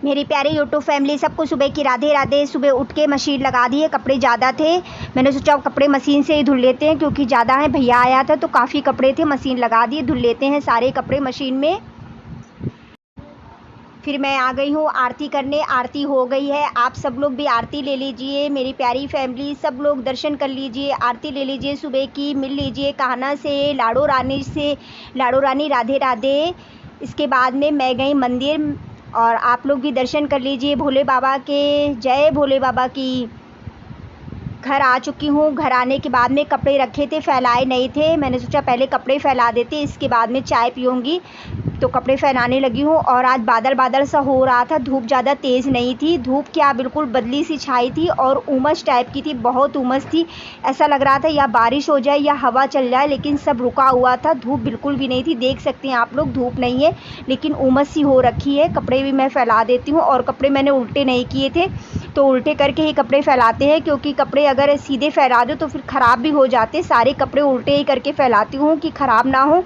मेरी प्यारी YouTube family, सबको सुबह की राधे राधे। सुबह उठ के मशीन लगा दी है। कपड़े ज़्यादा थे, मैंने सोचा कपड़े मशीन से ही धुल लेते हैं क्योंकि ज़्यादा है। भैया आया था तो काफ़ी कपड़े थे, मशीन लगा दिए, धुल लेते हैं सारे कपड़े मशीन में। फिर मैं आ गई हूँ आरती करने। आरती हो गई है, आप सब लोग भी आरती ले लीजिए। मेरी प्यारी फैमिली, सब लोग दर्शन कर लीजिए, आरती ले लीजिए सुबह की, मिल लीजिए कान्हा से, लाडो रानी से। लाडो रानी राधे राधे। इसके बाद में मैं गई मंदिर और आप लोग भी दर्शन कर लीजिए भोले बाबा के। जय भोले बाबा की। घर आ चुकी हूँ। घर आने के बाद में कपड़े रखे थे, फैलाए नहीं थे, मैंने सोचा पहले कपड़े फैला देते, इसके बाद में चाय पीऊँगी। तो कपड़े फैलाने लगी हूँ। और आज बादल बादल सा हो रहा था, धूप ज़्यादा तेज़ नहीं थी। धूप क्या, बिल्कुल बदली सी छाई थी और उमस टाइप की थी, बहुत उमस थी। ऐसा लग रहा था या बारिश हो जाए या हवा चल जाए, लेकिन सब रुका हुआ था, धूप बिल्कुल भी नहीं थी। देख सकते हैं आप लोग, धूप नहीं है लेकिन उमस सी हो रखी है। कपड़े भी मैं फैला देती हूँ। और कपड़े मैंने उल्टे नहीं किए थे, तो उल्टे करके ही कपड़े फैलाते हैं, क्योंकि कपड़े अगर सीधे फैला दो तो फिर ख़राब भी हो जाते। सारे कपड़े उल्टे ही करके फैलाती हूँ कि ख़राब ना हो।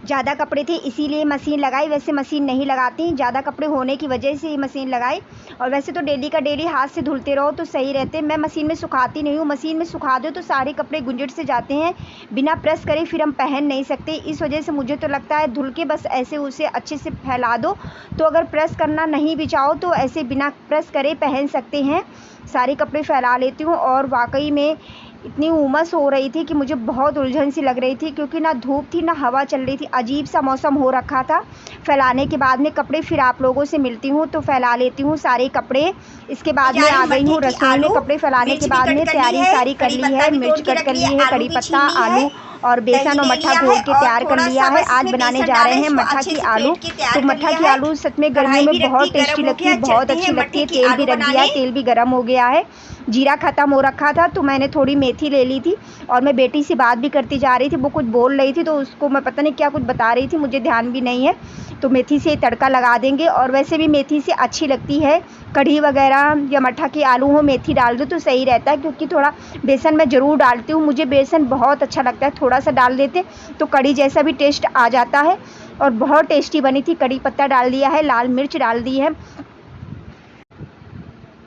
ज़्यादा कपड़े थे इसीलिए मशीन लगाई, वैसे मशीन नहीं लगाती, ज़्यादा कपड़े होने की वजह से ही मशीन लगाई। और वैसे तो डेली का डेली हाथ से धुलते रहो तो सही रहते। मैं मशीन में सुखाती नहीं हूँ, मशीन में सुखा दो तो सारे कपड़े गुंजट से जाते हैं, बिना प्रेस करे फिर हम पहन नहीं सकते। इस वजह से मुझे तो लगता है धुल के बस ऐसे उसे अच्छे से फैला दो, तो अगर प्रेस करना नहीं भी चाहो तो ऐसे बिना प्रेस करे पहन सकते हैं। सारे कपड़े फैला लेती हूँ। और वाकई में इतनी उमस हो रही थी कि मुझे बहुत उलझन सी लग रही थी, क्योंकि ना धूप थी ना हवा चल रही थी, अजीब सा मौसम हो रखा था। फैलाने के बाद में कपड़े फिर आप लोगों से मिलती हूँ, तो फैला लेती हूँ सारे कपड़े। इसके बाद में आ गई हूँ रसोई में। कपड़े फैलाने के बाद में तैयारी सारी कर ली है, मिर्च कट कर ली है, कड़ी पत्ता, आलू और बेसन और मट्ठा घोल के तैयार कर लिया है। आज बनाने जा रहे हैं मट्ठा की आलू। तो मट्ठा की आलू सच में गर्मियों में बहुत टेस्टी लगती है, बहुत अच्छी लगती है। तेल भी रख दिया है, तेल भी गर्म हो गया है। जीरा ख़त्म हो रखा था तो मैंने थोड़ी मेथी ले ली थी। और मैं बेटी से बात भी करती जा रही थी, वो कुछ बोल रही थी तो उसको मैं पता नहीं क्या कुछ बता रही थी, मुझे ध्यान भी नहीं है। तो मेथी से तड़का लगा देंगे। और वैसे भी मेथी से अच्छी लगती है कढ़ी वगैरह, या मट्ठा की आलू हो मेथी डाल दो तो सही रहता है। क्योंकि थोड़ा बेसन मैं ज़रूर डालती हूँ, मुझे बेसन बहुत अच्छा लगता है, थोड़ा सा डाल देते तो कढ़ी जैसा भी टेस्ट आ जाता है। और बहुत टेस्टी बनी थी। कड़ी पत्ता डाल दिया है, लाल मिर्च डाल दी है।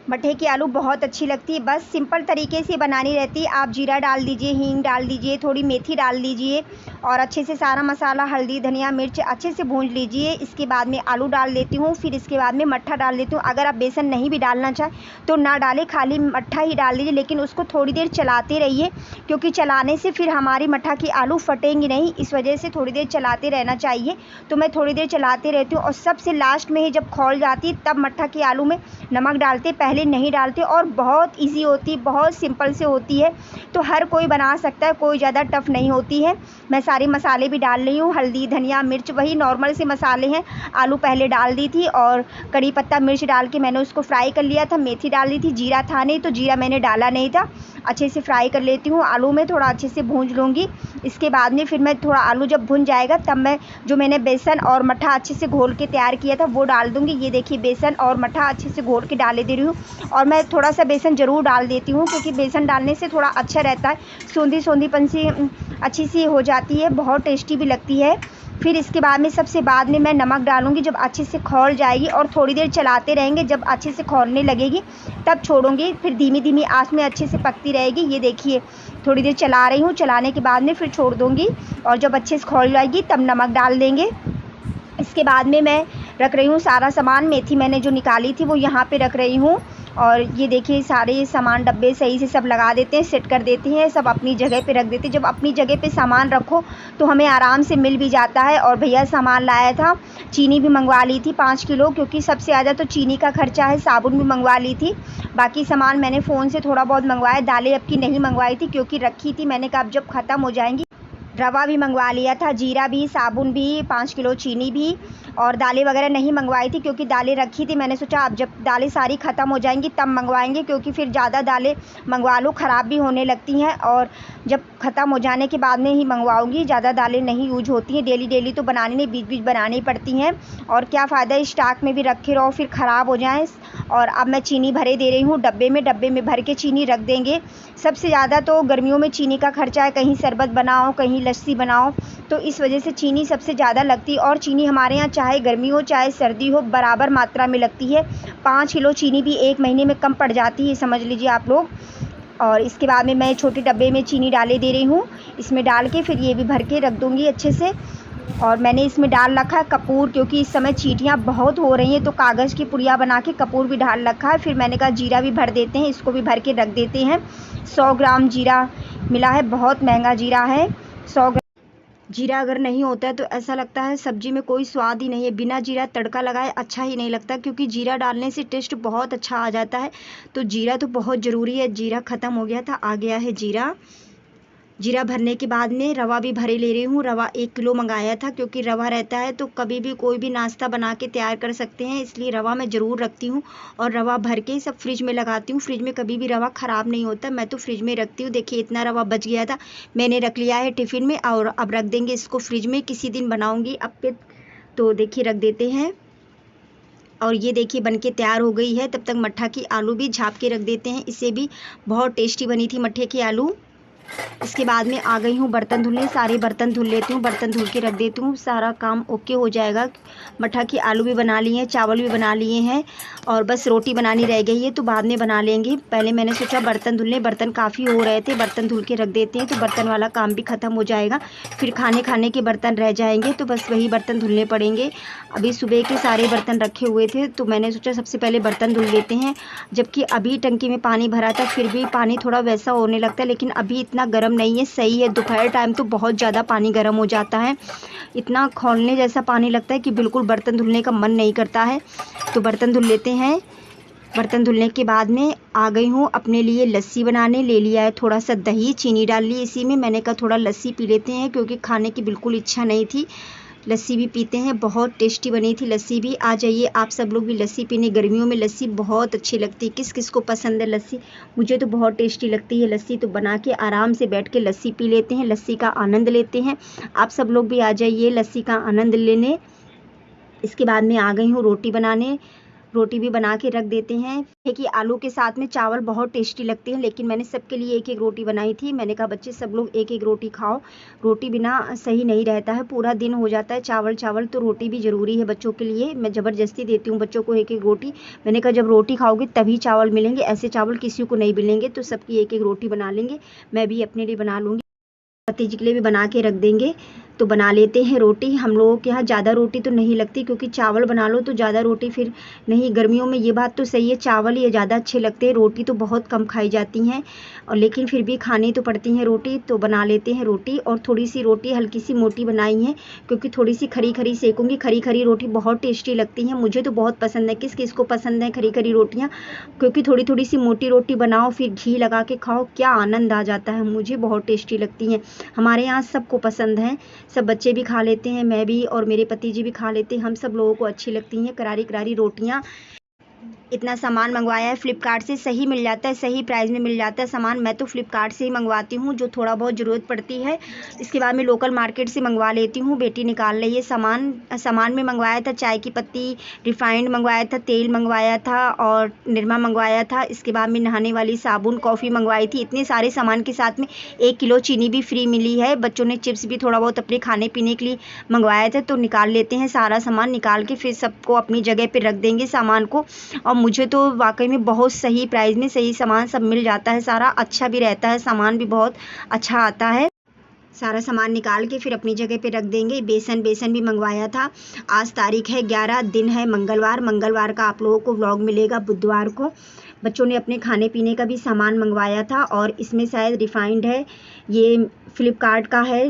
मट्ठे की आलू बहुत अच्छी लगती है, बस सिंपल तरीके से बनानी रहती है। आप जीरा डाल दीजिए, हींग डाल दीजिए, थोड़ी मेथी डाल दीजिए और अच्छे से सारा मसाला, हल्दी धनिया मिर्च अच्छे से भूंज लीजिए। इसके बाद में आलू डाल देती हूँ, फिर इसके बाद में मट्ठा डाल देती हूँ। अगर आप बेसन नहीं भी डालना चाहें तो ना डालें, खाली मट्ठा ही डाल दीजिए, लेकिन उसको थोड़ी देर चलाते रहिए, क्योंकि चलाने से फिर हमारी मट्ठा की आलू फटेंगी नहीं, इस वजह से थोड़ी देर चलाते रहना चाहिए। तो मैं थोड़ी देर चलाते रहती हूँ। और सबसे लास्ट में ही जब खौल जाती है तब मट्ठा की आलू में नमक डालते, पहले नहीं डालते। और बहुत इजी होती, बहुत सिंपल से होती है, तो हर कोई बना सकता है, कोई ज़्यादा टफ नहीं होती है। मैं सारे मसाले भी डाल रही हूँ, हल्दी धनिया मिर्च, वही नॉर्मल से मसाले हैं। आलू पहले डाल दी थी और कड़ी पत्ता मिर्च डाल के मैंने उसको फ्राई कर लिया था। मेथी डाल दी थी, जीरा था नहीं तो जीरा मैंने डाला नहीं था। अच्छे से फ्राई कर लेती हूँ, आलू में थोड़ा अच्छे से भूंज लूँगी। इसके बाद में फिर मैं थोड़ा आलू जब भुन जाएगा तब मैं जो मैंने बेसन और मट्ठा अच्छे से घोल के तैयार किया था वो डाल दूँगी। ये देखिए बेसन और मट्ठा अच्छे से घोल के डाले दे रही हूँ। और मैं थोड़ा सा बेसन ज़रूर डाल देती हूँ, क्योंकि बेसन डालने से थोड़ा अच्छा रहता है, सूंधी सूंधीपन सी अच्छी सी हो जाती है, बहुत टेस्टी भी लगती है। फिर इसके बाद में सबसे बाद में मैं नमक डालूँगी जब अच्छे से खौल जाएगी, और थोड़ी देर चलाते रहेंगे, जब अच्छे से खौलने लगेगी तब छोड़ूंगी, फिर धीमी धीमी आंच में अच्छे से पकती रहेगी। ये देखिए थोड़ी देर चला रही हूँ, चलाने के बाद में फिर छोड़ दूँगी, और जब अच्छे से खौल जाएगी तब नमक डाल देंगे। इसके बाद में मैं रख रही हूँ सारा सामान। मेथी मैंने जो निकाली थी वो यहाँ पे रख रही हूँ। और ये देखिए सारे सामान डब्बे सही से सब लगा देते हैं, सेट कर देते हैं, सब अपनी जगह पे रख देते हैं। जब अपनी जगह पे सामान रखो तो हमें आराम से मिल भी जाता है। और भैया सामान लाया था, चीनी भी मंगवा ली थी 5 किलो, क्योंकि सबसे ज़्यादा तो चीनी का खर्चा है। साबुन भी मंगवा ली थी, बाकी सामान मैंने फ़ोन से थोड़ा बहुत मंगवाया। दालें अब की नहीं मंगवाई थी क्योंकि रखी थी, मैंने कहा अब जब ख़त्म हो जाएंगी। रवा भी मंगवा लिया था, जीरा भी, साबुन भी, 5 किलो चीनी भी। और दालें वगैरह नहीं मंगवाई थी क्योंकि दालें रखी थी, मैंने सोचा अब जब दालें सारी ख़त्म हो जाएंगी तब मंगवाएंगे, क्योंकि फिर ज़्यादा दालें मंगवा लो ख़राब भी होने लगती हैं। और जब ख़त्म हो जाने के बाद में ही मंगवाऊंगी, ज़्यादा दालें नहीं यूज होती हैं, डेली डेली तो बनानी नहीं, बीच बीच बनानी पड़ती हैं। और क्या फ़ायदा स्टॉक में भी रखे रहो फिर ख़राब हो जाएँ। और अब मैं चीनी भरे दे रही हूँ डब्बे में भर के चीनी रख देंगे। सबसे ज़्यादा तो गर्मियों में चीनी का खर्चा है, कहीं शरबत बनाओ, कहीं लस्सी बनाओ, तो इस वजह से चीनी सबसे ज़्यादा लगती है। और चीनी हमारे यहाँ चाहे गर्मी हो चाहे सर्दी हो बराबर मात्रा में लगती है। 5 किलो चीनी भी 1 महीने में कम पड़ जाती है, समझ लीजिए आप लोग। और इसके बाद में मैं छोटे डब्बे में चीनी डाले दे रही हूँ। इसमें डाल के फिर ये भी भर के रख दूँगी अच्छे से। और मैंने इसमें डाल रखा है कपूर, क्योंकि इस समय चींटियाँ बहुत हो रही हैं तो कागज़ की पुड़िया बना के कपूर भी डाल रखा है। फिर मैंने कहा जीरा भी भर देते हैं, इसको भी भर के रख देते हैं। 100 ग्राम जीरा मिला है, बहुत महंगा जीरा है। 100 ग्राम जीरा अगर नहीं होता है तो ऐसा लगता है सब्जी में कोई स्वाद ही नहीं है। बिना जीरा तड़का लगाए अच्छा ही नहीं लगता, क्योंकि जीरा डालने से टेस्ट बहुत अच्छा आ जाता है। तो जीरा तो बहुत ज़रूरी है। जीरा ख़त्म हो गया था, आ गया है जीरा। जीरा भरने के बाद में रवा भी भरे ले रही हूँ। रवा 1 किलो मंगाया था, क्योंकि रवा रहता है तो कभी भी कोई भी नाश्ता बना के तैयार कर सकते हैं, इसलिए रवा मैं ज़रूर रखती हूँ। और रवा भर के सब फ्रिज में लगाती हूँ। फ्रिज में कभी भी रवा ख़राब नहीं होता, मैं तो फ्रिज में रखती हूँ। देखिए इतना रवा बच गया था, मैंने रख लिया है टिफ़िन में और अब रख देंगे इसको फ्रिज में। किसी दिन बनाऊँगी अब पे, तो देखिए रख देते हैं। और ये देखिए बन के तैयार हो गई है। तब तक मट्ठा की आलू भी झाँप के रख देते हैं, इससे भी बहुत टेस्टी बनी थी मट्ठे की आलू। इसके बाद में आ गई हूँ बर्तन धुलने। सारे बर्तन धुल लेती हूँ, बर्तन धुल के रख देती हूँ, सारा काम ओके हो जाएगा। मट्ठा की आलू भी बना लिए हैं, चावल भी बना लिए हैं और बस रोटी बनानी रह गई है, तो बाद में बना लेंगे। पहले मैंने सोचा बर्तन धुल लें, बर्तन काफ़ी हो रहे थे, बर्तन धुल के रख देते हैं तो बर्तन वाला काम भी ख़त्म हो जाएगा। फिर खाने के बर्तन रह जाएंगे तो बस वही बर्तन धुलने पड़ेंगे। अभी सुबह के सारे बर्तन रखे हुए थे तो मैंने सोचा सबसे पहले बर्तन धुल लेते हैं। जबकि अभी टंकी में पानी भरा था, फिर भी पानी थोड़ा वैसा होने लगता है, लेकिन अभी इतना गर्म नहीं है, सही है। दोपहर टाइम तो बहुत ज़्यादा पानी गर्म हो जाता है, इतना खौलने जैसा पानी लगता है कि बिल्कुल बर्तन धुलने का मन नहीं करता है। तो बर्तन धुल लेते हैं। बर्तन धुलने के बाद में आ गई हूँ अपने लिए लस्सी बनाने। ले लिया है थोड़ा सा दही, चीनी डाल ली इसी में। मैंने कहा थोड़ा लस्सी पी लेते हैं, क्योंकि खाने की बिल्कुल इच्छा नहीं थी। लस्सी भी पीते हैं, बहुत टेस्टी बनी थी लस्सी भी। आ जाइए आप सब लोग भी लस्सी पीने। गर्मियों में लस्सी बहुत अच्छी लगती है। किस किस को पसंद है लस्सी? मुझे तो बहुत टेस्टी लगती है लस्सी। तो बना के आराम से बैठ के लस्सी पी लेते हैं, लस्सी का आनंद लेते हैं। आप सब लोग भी आ जाइए लस्सी का आनंद लेने। इसके बाद में आ गई हूँ रोटी बनाने। रोटी भी बना के रख देते हैं। देखिए आलू के साथ में चावल बहुत टेस्टी लगते हैं, लेकिन मैंने सबके लिए एक एक रोटी बनाई थी। मैंने कहा बच्चे सब लोग एक एक रोटी खाओ, रोटी बिना सही नहीं रहता है, पूरा दिन हो जाता है चावल चावल, तो रोटी भी ज़रूरी है बच्चों के लिए। मैं ज़बरदस्ती देती हूँ बच्चों को एक एक रोटी। मैंने कहा जब रोटी खाओगे तभी चावल मिलेंगे, ऐसे चावल किसी को नहीं मिलेंगे। तो सबकी एक एक रोटी बना लेंगे, मैं भी अपने लिए बना लूँगी, पति जी के लिए भी बना के रख देंगे। तो बना लेते हैं रोटी। हम लोगों के यहाँ ज़्यादा रोटी तो नहीं लगती, क्योंकि चावल बना लो तो ज़्यादा रोटी फिर नहीं। गर्मियों में ये बात तो सही है, चावल ये ज़्यादा अच्छे लगते हैं, रोटी तो बहुत कम खाई जाती हैं, और लेकिन फिर भी खानी तो पड़ती हैं रोटी। तो बना लेते हैं रोटी। और थोड़ी सी रोटी हल्की सी मोटी बनाई है, क्योंकि थोड़ी सी खरी खरी सेकूँगी। खरी खरी रोटी बहुत टेस्टी लगती हैं, मुझे तो बहुत पसंद है। किस किस को पसंद है खरी खरी रोटियाँ? क्योंकि थोड़ी थोड़ी सी मोटी रोटी बनाओ, फिर घी लगा के खाओ, क्या आनंद आ जाता है। मुझे बहुत टेस्टी लगती हैं, हमारे यहाँ सबको पसंद है। सब बच्चे भी खा लेते हैं, मैं भी और मेरे पति जी भी खा लेते हैं। हम सब लोगों को अच्छी लगती हैं करारी करारी रोटियाँ। इतना सामान मंगवाया है फ्लिपकार्ट से, सही मिल जाता है, सही प्राइस में मिल जाता है सामान। मैं तो फ्लिपकार्ट से ही मंगवाती हूँ जो थोड़ा बहुत ज़रूरत पड़ती है। इसके बाद मैं लोकल मार्केट से मंगवा लेती हूँ। बेटी निकाल रही है सामान में मंगवाया था चाय की पत्ती, रिफाइंड मंगवाया था, तेल मंगवाया था और निरमा मंगवाया था। इसके बाद में नहाने वाली साबुन, कॉफ़ी मंगवाई थी। इतने सारे सामान के साथ में 1 किलो चीनी भी फ्री मिली है। बच्चों ने चिप्स भी थोड़ा बहुत अपने खाने पीने के लिए मंगवाया था। तो निकाल लेते हैं सारा सामान, निकाल के फिर सबको अपनी जगह पर रख देंगे सामान को। और मुझे तो वाकई में बहुत सही प्राइस में सही सामान सब मिल जाता है, सारा अच्छा भी रहता है, सामान भी बहुत अच्छा आता है। सारा सामान निकाल के फिर अपनी जगह पे रख देंगे। बेसन भी मंगवाया था। आज तारीख है 11, दिन है मंगलवार का आप लोगों को व्लॉग मिलेगा बुधवार को। बच्चों ने अपने खाने पीने का भी सामान मंगवाया था और इसमें शायद रिफाइंड है, ये फ्लिपकार्ट का है।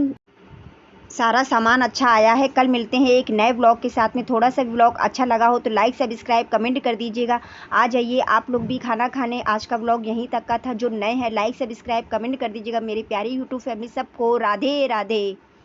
सारा सामान अच्छा आया है। कल मिलते हैं एक नए व्लॉग के साथ में। थोड़ा सा व्लॉग अच्छा लगा हो तो लाइक सब्सक्राइब कमेंट कर दीजिएगा। आ जाइए आप लोग भी खाना खाने। आज का व्लॉग यहीं तक का था। जो नए हैं लाइक सब्सक्राइब कमेंट कर दीजिएगा। मेरी प्यारी यूट्यूब फैमिली सबको राधे राधे।